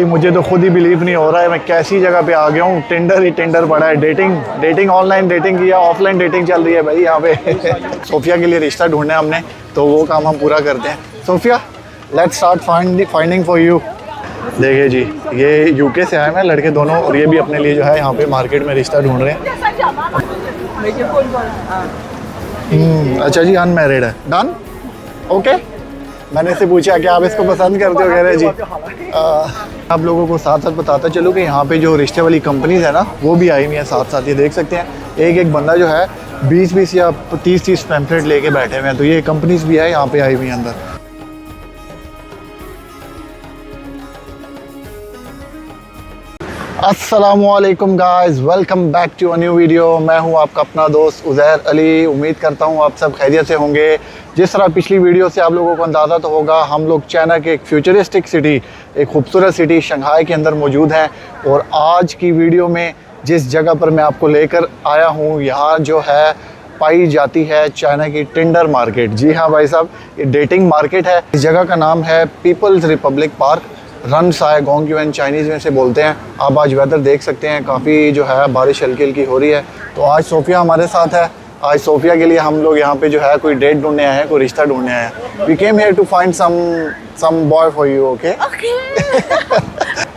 मुझे तो खुद ही बिलीव नहीं हो रहा है मैं कैसी जगह पे आ गया हूँ। टेंडर ही टेंडर पड़ा है। डेटिंग ऑनलाइन डेटिंग किया, ऑफलाइन डेटिंग चल रही है भाई यहाँ पे। सोफिया के लिए रिश्ता ढूंढना है हमने, तो वो काम हम पूरा करते हैं। Sophia, let's start finding for you. देखिए जी, ये यूके से आए हैं लड़के दोनों, और ये भी अपने लिए जो है यहाँ पे मार्केट में रिश्ता ढूंढ रहे हैं। अच्छा जी, अनमैरिड है। Done, okay. मैंने इससे पूछा कि आप इसको पसंद करते हो, कह रहे जी। आप लोगों को साथ साथ बताता चलूँ कि यहाँ पे जो रिश्ते वाली कंपनीज है ना, वो भी आई हुई हैं साथ साथ। ये देख सकते हैं, एक बंदा जो है 20 या 30 पैम्फलेट लेके बैठे हुए हैं। तो ये कंपनीज भी है यहाँ पे आई हुई हैं अंदर। अस्सलामुअलैकुम guys, welcome back to a new video. मैं हूं आपका अपना दोस्त उज़ैर अली। उम्मीद करता हूं आप सब खैरियत से होंगे। जिस तरह पिछली वीडियो से आप लोगों को अंदाज़ा तो होगा, हम लोग चाइना के एक फ्यूचरिस्टिक सिटी, एक खूबसूरत सिटी शंघाई के अंदर मौजूद हैं। और आज की वीडियो में जिस जगह पर मैं आपको लेकर आया हूँ, यहाँ जो है पाई जाती है चाइना की टिंडर मार्केट। जी हाँ भाई साहब, ये डेटिंग मार्केट है। इस जगह का नाम है पीपल्स रिपब्लिक पार्क। रन साए गोंग युएन चाइनीज़ में से बोलते हैं। आप आज वेदर देख सकते हैं, काफ़ी जो है बारिश हल्की हल्की हो रही है। तो आज सोफिया हमारे साथ है। आज सोफिया के लिए हम लोग यहाँ पे जो है कोई डेट ढूंढने आए हैं, कोई रिश्ता ढूंढने आए हैं। We came here to find some boy for you. Okay,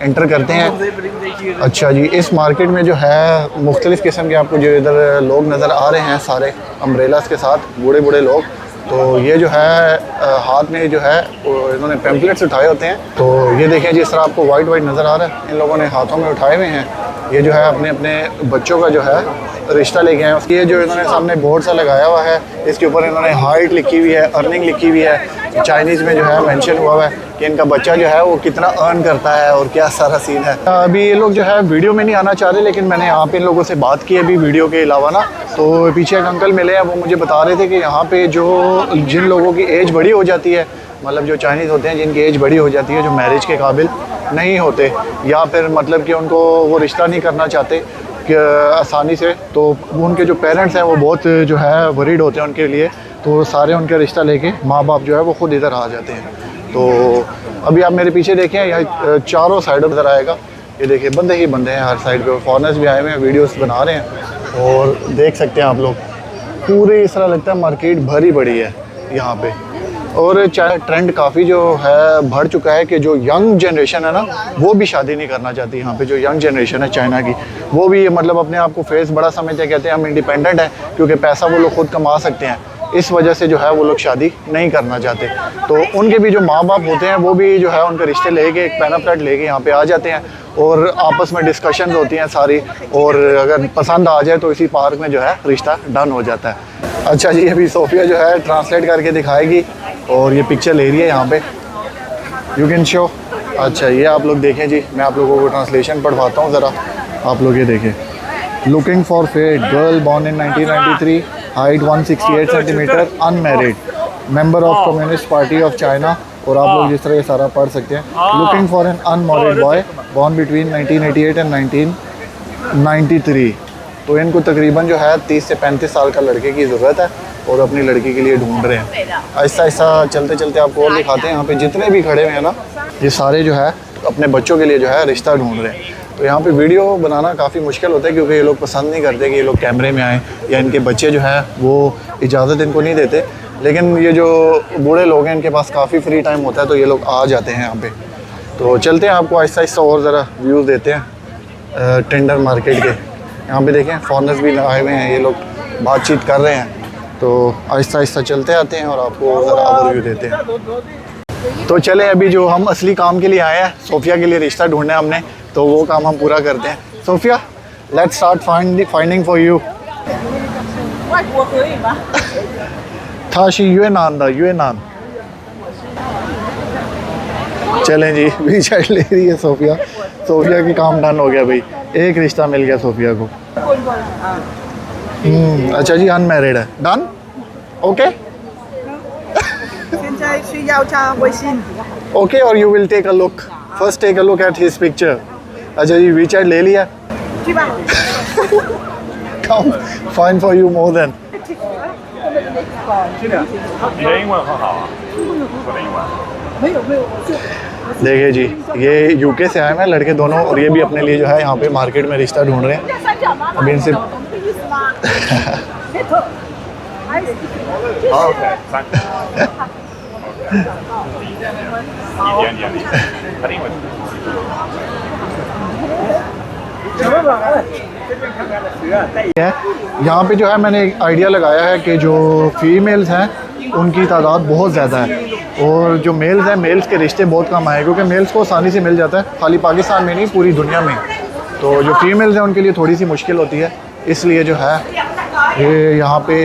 enter करते हैं। अच्छा जी, इस मार्केट में जो है मुख्तलिफ़ किस्म के आपको जो इधर लोग नज़र आ रहे हैं, सारे अम्ब्रेलास के साथ, बूढ़े बूढ़े लोग। तो ये जो है हाथ में जो है इन्होंने पैम्पलेट्स उठाए होते हैं। तो ये देखें, जिस तरह आपको वाइट नज़र आ रहा है, इन लोगों ने हाथों में उठाए हुए हैं। ये जो है अपने अपने बच्चों का जो है रिश्ता लेके आए हैं। ये जो इन्होंने सामने बोर्ड सा लगाया हुआ है, इसके ऊपर इन्होंने हाइट लिखी हुई है, अर्निंग लिखी हुई है। चाइनीज़ में जो है मेंशन हुआ है कि इनका बच्चा जो है वो कितना अर्न करता है और क्या सारा सीन है। अभी ये लोग जो है वीडियो में नहीं आना चाह रहे, लेकिन मैंने यहाँ पे इन लोगों से बात की अभी वीडियो के अलावा ना। तो पीछे एक अंकल मिले हैं, वो मुझे बता रहे थे कि यहाँ पे जिन लोगों की एज बड़ी हो जाती है, मतलब जो चाइनीज़ होते हैं जिनकी एज बड़ी हो जाती है, जो मैरिज के काबिल नहीं होते, या फिर मतलब कि उनको वो रिश्ता नहीं करना चाहते कि आसानी से, तो उनके जो पेरेंट्स हैं वो बहुत जो है वरीड होते हैं उनके लिए। तो सारे उनका रिश्ता लेके माँ बाप जो है वो खुद इधर आ जाते हैं। तो अभी आप मेरे पीछे देखें, यहाँ चारों साइडों नज़र आएगा। ये देखिए, बंदे ही बंदे हैं हर साइड पे। फॉरेनर्स भी आए हुए हैं, वीडियोस बना रहे हैं। और देख सकते हैं आप लोग, पूरी इस तरह लगता है मार्केट भरी पड़ी है यहाँ पे। और चाहे ट्रेंड काफ़ी जो है बढ़ चुका है कि जो यंग जनरेशन है ना, वो भी शादी नहीं करना चाहती। यहाँ पे जो यंग जनरेशन है चाइना की, वो भी मतलब अपने आप को फेस बड़ा समझते हैं, कहते हैं हम इंडिपेंडेंट हैं, क्योंकि पैसा वो लोग खुद कमा सकते हैं। इस वजह से जो है वो लोग शादी नहीं करना चाहते। तो उनके भी जो माँ बाप होते हैं, वो भी जो है उनके रिश्ते लेके एक पैनाफ्लेट लेके यहाँ पे आ जाते हैं, और आपस में डिस्कशन होती हैं सारी। और अगर पसंद आ जाए तो इसी पार्क में जो है रिश्ता डन हो जाता है। अच्छा जी, अभी सोफिया जो है ट्रांसलेट करके दिखाएगी, और ये पिक्चर ले रही है यहाँ पे। You can show. अच्छा, ये आप लोग देखें जी, मैं आप लोगों को ट्रांसलेशन पढ़वाता हूँ ज़रा। आप लोग ये देखें। Looking for fate, girl born in 1993, height 168 centimetre, unmarried, member of Communist Party of China. और आप लोग जिस तरह ये सारा पढ़ सकते हैं। Looking for an unmarried boy born between 1988 and 1993। तो इनको तकरीबन जो है 30 से 35 साल का लड़के की ज़रूरत है, और अपनी लड़की के लिए ढूंढ रहे हैं। ऐसा ऐसा चलते चलते आपको और दिखाते हैं। यहाँ पे जितने भी खड़े हुए हैं ना, ये सारे जो है अपने बच्चों के लिए जो है रिश्ता ढूंढ रहे हैं। तो यहाँ पे वीडियो बनाना काफ़ी मुश्किल होता है, क्योंकि ये लोग पसंद नहीं करते कि ये लोग कैमरे में आएँ, या इनके बच्चे जो है वो इजाज़त इनको नहीं देते। लेकिन ये जो बूढ़े लोग हैं, इनके पास काफ़ी फ्री टाइम होता है, तो ये लोग आ जाते हैं यहाँ पे। तो चलते हैं, आपको आहिस्ता आहिस्ता और ज़रा व्यूज़ देते हैं टेंडर मार्केट के। यहाँ पे देखें, फॉरेनर्स भी आए हुए हैं, ये लोग बातचीत कर रहे हैं। तो आहिस्ता आहिस्ता चलते आते हैं और आपको ज़रा ओवरव्यू देते हैं। तो चले, अभी जो हम असली काम के लिए आए हैं, सोफिया के लिए रिश्ता ढूंढना है हमने, तो वो काम हम पूरा करते हैं। Sophia, let's start finding for you. थाशी यूएनान। चलें जी, वीचार्ड ले रही है सोफिया। सोफिया की काम डन हो गया भाई, एक रिश्ता मिल गया सोफिया को। अच्छा जी, अनमैरिड है। Done, okay. ओके, और you will take a look, first take a look at his picture. अच्छा जी, वीचार्ड ले लिया। Come, fine for you more than。你的英文很好啊，我的英文。没有， देखिए जी, ये यूके से आए हैं लड़के दोनों, और ये भी अपने लिए जो है यहाँ पे मार्केट में रिश्ता ढूंढ रहे हैं। अभी इनसे यहाँ पे जो है मैंने एक आइडिया लगाया है कि जो फीमेल्स हैं उनकी तादाद बहुत ज़्यादा है, और जो मेल्स हैं मेल्स के रिश्ते बहुत कम आए, क्योंकि मेल्स को आसानी से मिल जाता है, खाली पाकिस्तान में नहीं पूरी दुनिया में। तो जो फीमेल्स हैं उनके लिए थोड़ी सी मुश्किल होती है, इसलिए जो है ये यहाँ पे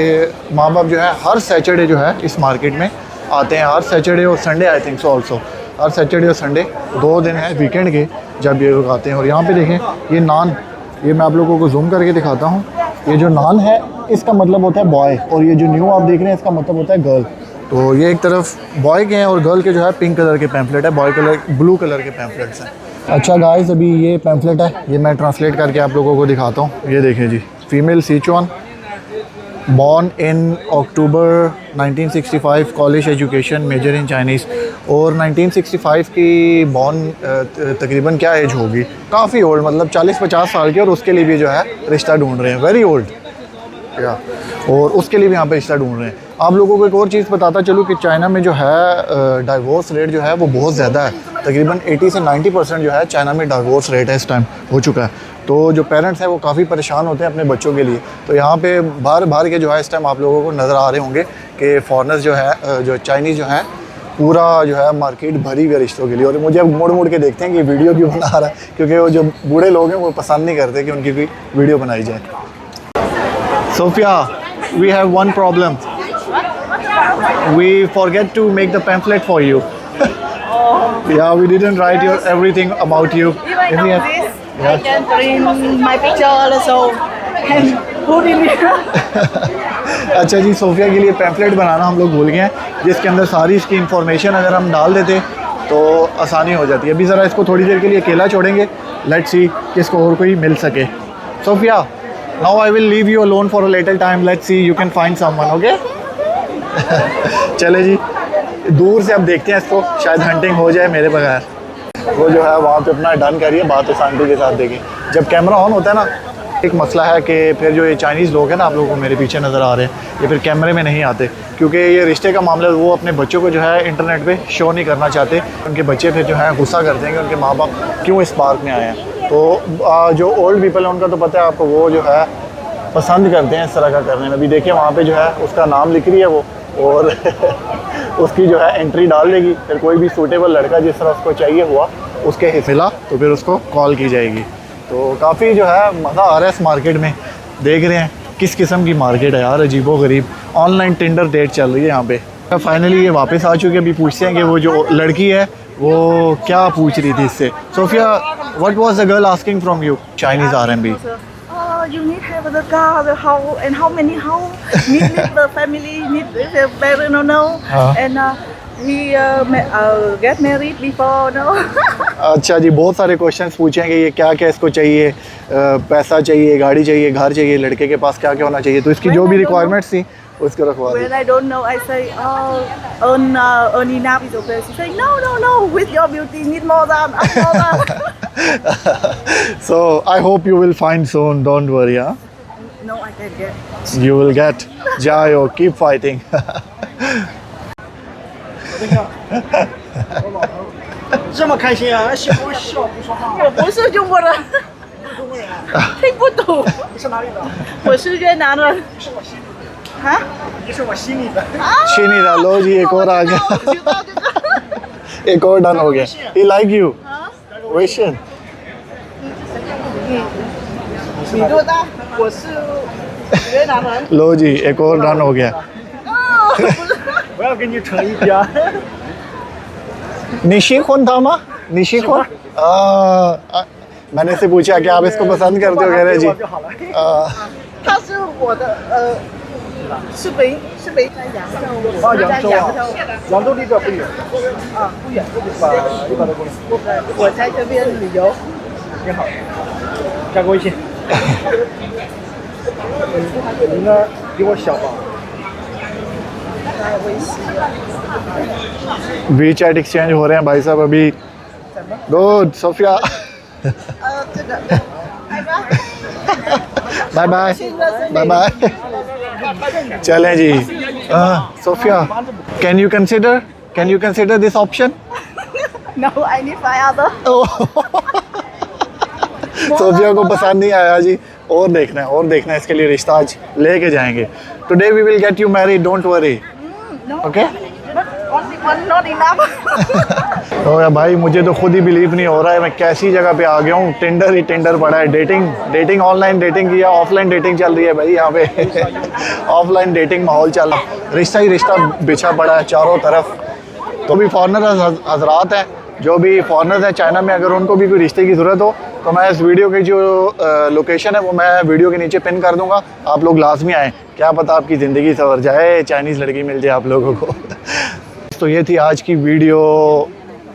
माँ बाप जो है हर सैटरडे जो है इस मार्केट में आते हैं, हर सैटरडे और Sunday I think so also, her Saturday और संडे 2 दिन है वीकेंड के जब ये लोग आते हैं। और यहाँ पे देखें ये नान, ये मैं आप लोगों को जूम करके दिखाता हूँ, ये जो नान है इसका मतलब होता है बॉय, और ये जो न्यू आप देख रहे हैं इसका मतलब होता है गर्ल। तो ये एक तरफ बॉय के हैं और गर्ल के जो है पिंक कलर के पैम्फलेट है, बॉय कलर ब्लू कलर के पैम्फलेट्स हैं। अच्छा गाइस, अभी ये पैम्फलेट है, ये मैं ट्रांसलेट करके आप लोगों को दिखाता हूँ। ये देखें जी, female Sichuan, born in October 1965, college education, major in Chinese. और 1965 की बॉर्न तकरीबन क्या एज होगी, काफ़ी ओल्ड, मतलब 40-50 साल की, और उसके लिए भी जो है रिश्ता ढूंढ रहे हैं, वेरी ओल्ड या, और उसके लिए भी यहाँ पे रिश्ता ढूंढ रहे हैं। आप लोगों को एक और चीज़ बताता चलूँ कि चाइना में जो है डाइवोर्स रेट जो है वो बहुत ज़्यादा है, तकरीबन 80 से 90% जो है चाइना में डाइवोर्स रेट है इस टाइम हो चुका है। तो जो पेरेंट्स हैं वो काफ़ी परेशान होते हैं अपने बच्चों के लिए। तो यहाँ पे बाहर के जो है इस टाइम आप लोगों को नज़र आ रहे होंगे कि फॉरेनर्स जो है जो चाइनीज़ जो हैं पूरा जो है मार्केट भरी हुई रिश्तों के लिए। और मुझे मुड़ के देखते हैं कि वीडियो क्यों बना रहा है, क्योंकि वो जो बूढ़े लोग हैं वो पसंद नहीं करते कि उनकी कोई वीडियो बनाई जाए। Sophia, we have one problem, we forget to make the pamphlet for you. Yeah, we didn't write your everything about you. If I know this, I can print my picture also and put in here. अच्छा जी, Sophia के लिए pamphlet बनाना हम लोग भूल गए हैं, जिसके अंदर सारी इसकी इन्फॉर्मेशन अगर हम डाल देते तो आसानी हो जाती है। अभी ज़रा इसको थोड़ी देर के लिए अकेला छोड़ेंगे, लेट्स सी कि इसको और कोई मिल सके। Sophia, now I will leave you alone for a little time, let's see you can find someone, okay? चले जी, दूर से अब देखते हैं इसको, शायद हंटिंग हो जाए मेरे बगैर। वो जो है वहाँ पे अपना डन करिए, बात उस आंटी के साथ देखें। जब कैमरा ऑन होता है ना, एक मसला है कि फिर जो ये चाइनीज़ लोग हैं ना, आप लोगों को मेरे पीछे नज़र आ रहे हैं, ये फिर कैमरे में नहीं आते, क्योंकि ये रिश्ते का मामला वो अपने बच्चों को जो है इंटरनेट पे शो नहीं करना चाहते। उनके बच्चे फिर जो है गुस्सा करते हैं कि उनके माँ बाप क्यों इस पार्क में आए हैं। तो जो ओल्ड पीपल है उनका तो पता है आपको, वो जो है पसंद करते हैं इस तरह का करने में। अभी देखिए वहाँ पे जो है उसका नाम लिख रही है वो, और उसकी जो है एंट्री डाल देगी, फिर कोई भी सूटेबल लड़का जिस तरह उसको चाहिए हुआ उसके हिस्सा तो फिर उसको कॉल की जाएगी। तो काफ़ी जो है मज़ा आ रहा है इस मार्केट में। देख रहे हैं किस किस्म की मार्केट है यार, अजीबो गरीब। ऑनलाइन टिंडर डेट चल रही है यहाँ पे। फाइनली ये वापस आ चुके हैं। अभी पूछते हैं कि वो जो लड़की है वो क्या पूछ रही थी इससे। Sophia, what was the girl asking from you? Chinese RMB। You need have the car, the house, and how many house? Need the family, need the parent, no, and he get married before, no. अच्छा जी, बहुत सारे questions पूछे हैं कि ये क्या क्या इसको चाहिए, पैसा चाहिए, गाड़ी चाहिए, घर चाहिए, लड़के के पास क्या क्या होना चाहिए। तो इसकी जो भी रिक्वायरमेंट्स थी उसको रखवा दी। When I don't know, I say, earn enough is okay. She say, no, with your beauty, need more than, more than. So I hope you will find soon. Don't worry, huh? No, I can get. You will get. Jayo, keep fighting. 这么开心啊！笑我笑不说话。我不是中国人，中国人啊？听不懂。你是哪里的？我是越南人。你是我心里的。啊？你是我心里的。 चीनी डालो जी, एक और आ गया। एक और done हो गया। He like you. Weixin. 你多大？我是越南人。 लो जी, एक और डन हो गया। 我要跟你扯一边。 निशी कौन था माँ? निशी कौन? मैंने इससे पूछा कि आप इसको पसंद करते हो? कह रहे जी। 他是我的是北啊，扬州啊，扬州离这不远啊，不远，100多公里。我在这边旅游。你好，加个微信。你呢？比我小吧WeChat एक्सचेंज हो रहे हैं भाई साहब। अभी good Sophia bye bye bye bye चलें जी Sophia can you consider this option No, I need five other. Sophia को पसंद नहीं आया जी और देखना है इसके लिए रिश्ता आज लेके जाएंगे today we will get you married don't worry No. Okay But only one not enough. तो यार भाई मुझे तो खुद ही बिलीव नहीं हो रहा है मैं कैसी जगह पे आ गया हूँ टिंडर ही टिंडर पड़ा है डेटिंग ऑनलाइन डेटिंग किया ऑफलाइन डेटिंग चल रही है भाई यहाँ पे ऑफलाइन डेटिंग माहौल चल रहा है रिश्ता ही रिश्ता बिछा पड़ा है चारों तरफ तो भी फॉरेनर हजरात हैं जो भी फॉरेनर्स हैं चाइना में अगर उनको भी कोई रिश्ते की ज़रूरत हो तो मैं इस वीडियो की जो लोकेशन है वो मैं वीडियो के नीचे पिन कर दूंगा आप लोग लाजमी आएँ क्या पता आपकी ज़िंदगी संवर जाए चाइनीज़ लड़की मिल जाए आप लोगों को तो ये थी आज की वीडियो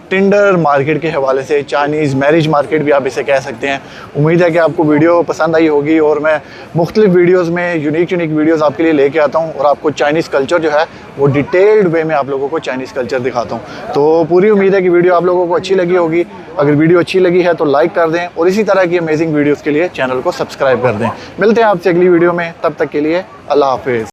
टिंडर मार्केट के हवाले से चाइनीज़ मैरिज मार्केट भी आप इसे कह सकते हैं उम्मीद है कि आपको वीडियो पसंद आई होगी और मैं मुख्तलिफ वीडियोस में यूनिक वीडियोस आपके लिए लेके आता हूं और आपको चाइनीज़ कल्चर जो है वो डिटेल्ड वे में आप लोगों को चाइनीज़ कल्चर दिखाता हूं तो पूरी उम्मीद है कि वीडियो आप लोगों को अच्छी लगी होगी अगर वीडियो अच्छी लगी है तो लाइक कर दें और इसी तरह की अमेजिंग वीडियोज़ के लिए चैनल को सब्सक्राइब कर दें मिलते हैं आपसे अगली वीडियो में तब तक के लिए अल्लाह हाफिज़।